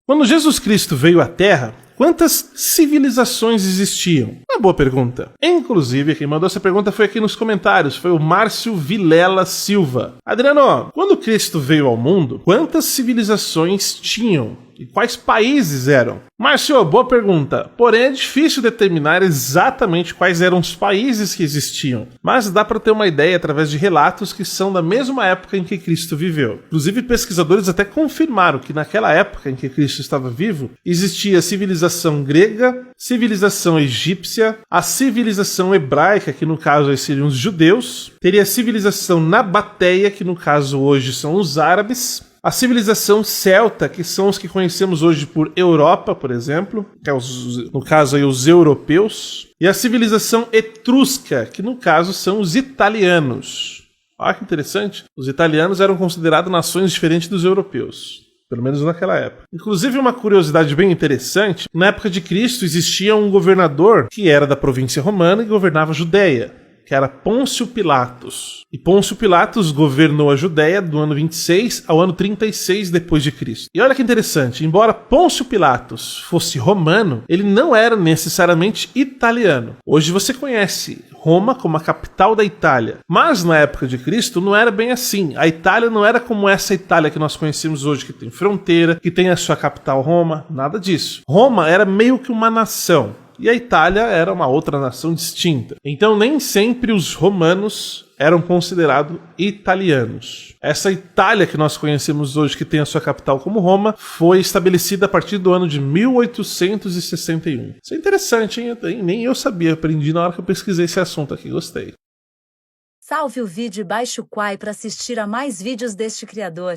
Quando Jesus Cristo veio à Terra, quantas civilizações existiam? Uma boa pergunta. Inclusive, quem mandou essa pergunta foi aqui nos comentários, foi o Márcio Vilela Silva. Adriano, quando Cristo veio ao mundo, quantas civilizações tinham? E quais países eram? Márcio, boa pergunta. Porém, é difícil determinar exatamente quais eram os países que existiam, mas dá para ter uma ideia através de relatos que são da mesma época em que Cristo viveu. Inclusive, pesquisadores até confirmaram que naquela época em que Cristo estava vivo, existia a civilização grega, civilização egípcia, a civilização hebraica, que no caso aí seriam os judeus, teria a civilização nabateia, que no caso hoje são os árabes, a civilização celta, que são os que conhecemos hoje por Europa, por exemplo, que é no caso aí os europeus, e a civilização etrusca, que no caso são os italianos. Olha que interessante, os italianos eram considerados nações diferentes dos europeus, pelo menos naquela época. Inclusive, uma curiosidade bem interessante, na época de Cristo existia um governador que era da província romana e governava a Judéia, que era Pôncio Pilatos. E Pôncio Pilatos governou a Judéia do ano 26 ao ano 36 depois de Cristo. E olha que interessante, embora Pôncio Pilatos fosse romano, ele não era necessariamente italiano. Hoje você conhece Roma como a capital da Itália, mas na época de Cristo não era bem assim. A Itália não era como essa Itália que nós conhecemos hoje, que tem fronteira, que tem a sua capital Roma, nada disso. Roma era meio que uma nação, e a Itália era uma outra nação distinta. Então nem sempre os romanos eram considerados italianos. Essa Itália que nós conhecemos hoje, que tem a sua capital como Roma, foi estabelecida a partir do ano de 1861. Isso é interessante, hein? Nem eu sabia, aprendi na hora que eu pesquisei esse assunto aqui, gostei. Salve o vídeo e baixe o Quai para assistir a mais vídeos deste criador.